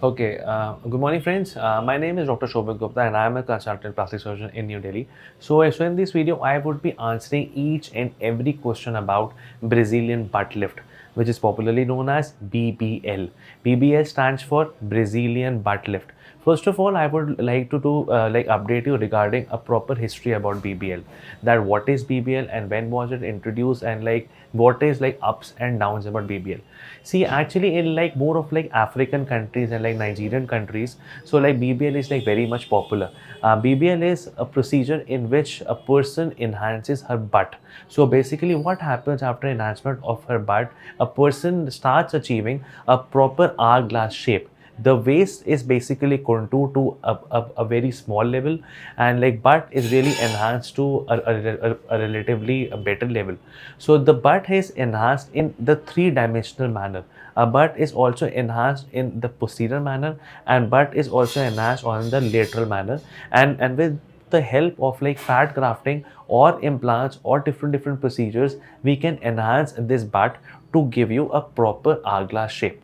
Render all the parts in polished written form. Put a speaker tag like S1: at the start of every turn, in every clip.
S1: Okay, good morning, friends. My name is Dr. Shobhit Gupta, and I am a consultant plastic surgeon in New Delhi. So in this video, I would be answering each and every question about Brazilian butt lift, which is popularly known as BBL. BBL stands for Brazilian butt lift. First of all, I would like to update you regarding a proper history about BBL. That what is BBL and when was it introduced, and like what is like ups and downs about BBL. See, actually, in like more of like African countries and like Nigerian countries, so like BBL is like very much popular. BBL is a procedure in which a person enhances her butt. So basically, what happens after enhancement of her butt, a person starts achieving a proper hourglass shape. The waist is basically contoured to a very small level, and like butt is really enhanced to a relatively a better level. So the butt is enhanced in the three-dimensional manner. A butt is also enhanced in the posterior manner, and butt is also enhanced on the lateral manner, and with the help of like fat grafting or implants or different procedures, we can enhance this butt to give you a proper hourglass shape.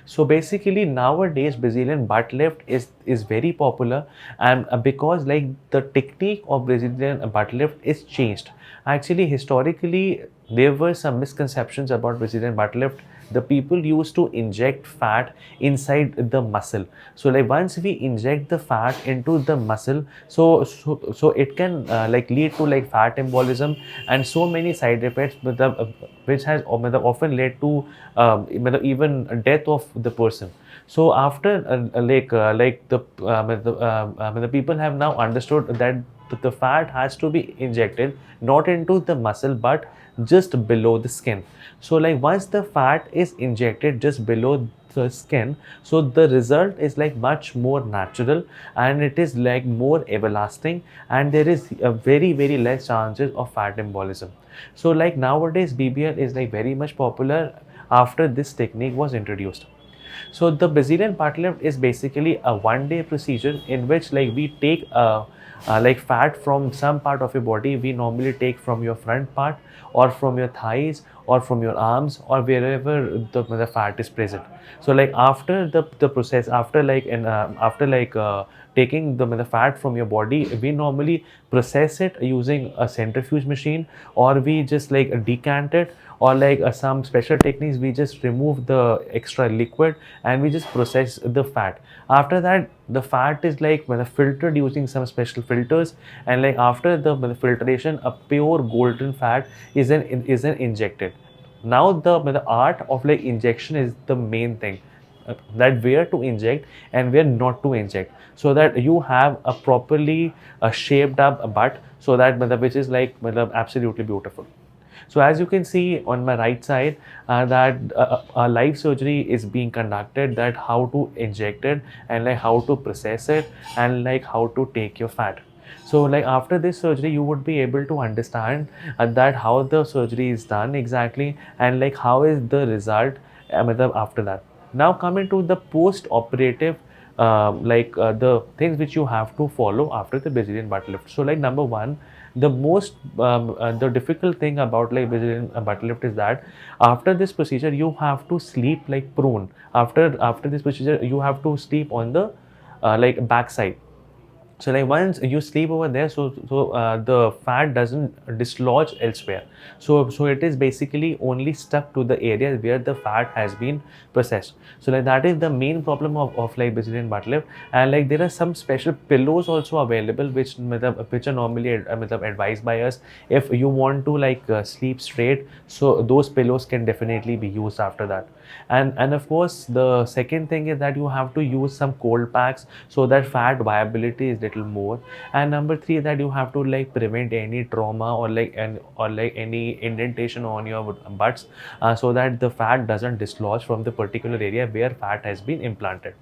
S1: So basically nowadays Brazilian butt lift is very popular, and because like the technique of Brazilian butt lift is changed. Actually, historically there were some misconceptions about Brazilian butt lift. The people used to inject fat inside the muscle. So like once we inject the fat into the muscle, so it can like lead to like fat embolism and so many side effects, with the which has often led to even death of the person. So after the people have now understood that the fat has to be injected not into the muscle but just below the skin. So like once the fat is injected just below the skin, so the result is like much more natural, and it is like more everlasting, and there is a very less chances of fat embolism. So like nowadays BBL is like very much popular after this technique was introduced. So the Brazilian butt lift is basically a one-day procedure in which like we take like fat from some part of your body. We normally take from your front part or from your thighs or from your arms or wherever the fat is present. So like after the process, after taking the fat from your body, we normally process it using a centrifuge machine, or we just like decant it, or like some special techniques we just remove the extra liquid and we just process the fat. After that the fat is like filtered using some special filters, and like after the filtration a pure golden fat is then injected. Now the art of like injection is the main thing, that where to inject and where not to inject, so that you have a properly shaped up butt, so that which is like absolutely beautiful. So as you can see on my right side, that a live surgery is being conducted, that how to inject it and like how to process it and like how to take your fat. So like after this surgery you would be able to understand that how the surgery is done exactly, and like how is the result after that. Now coming to the post operative, the things which you have to follow after the Brazilian butt lift. So like number one, the difficult thing about like Brazilian butt lift is that after this procedure you have to sleep like prone. After this procedure you have to sleep on the like backside. So like once you sleep over there, so the fat doesn't dislodge elsewhere. So it is basically only stuck to the area where the fat has been processed. So like that is the main problem of like Brazilian butt lift. And like there are some special pillows also available which are normally advised by us if you want to like sleep straight. So those pillows can definitely be used after that. And of course the second thing is that you have to use some cold packs so that fat viability is little more. And number three, that you have to like prevent any trauma or any indentation on your butts, so that the fat doesn't dislodge from the particular area where fat has been implanted.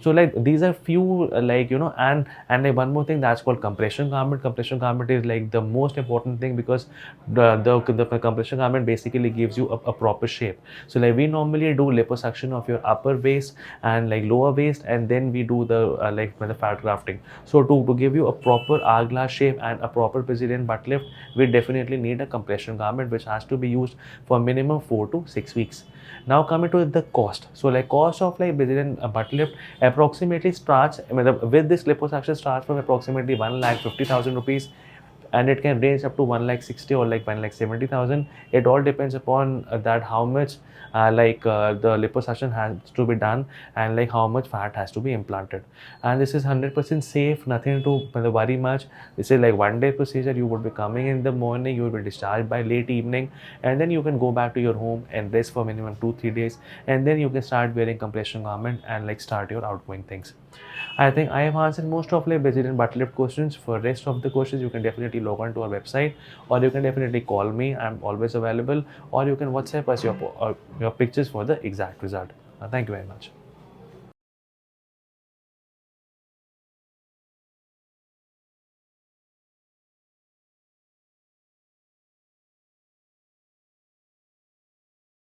S1: So like these are few and like one more thing that's called compression garment. Compression garment is like the most important thing, because the compression garment basically gives you a proper shape. So like we normally do liposuction of your upper waist and like lower waist, and then we do the the fat grafting. So to give you a proper hourglass shape and a proper Brazilian butt lift, we definitely need a compression garment which has to be used for minimum 4 to 6 weeks. Now coming to the cost. So like cost of like Brazilian butt lift approximately starts, I mean, with this liposuction starts from approximately 1,50,000 rupees, and it can range up to 1,60,000 or like 1,70,000. It all depends upon that how much the liposuction has to be done, and like how much fat has to be implanted. And this is 100% safe, nothing to worry much. This is like 1 day procedure. You would be coming in the morning, you will be discharged by late evening, and then you can go back to your home and rest for minimum 2-3 days, and then you can start wearing compression garment and like start your outgoing things. I think I have answered most of like Brazilian butt lift questions. For rest of the questions, you can definitely log on to our website, or you can definitely call me. I'm always available, or you can WhatsApp us your pictures for the exact result. Thank you very much.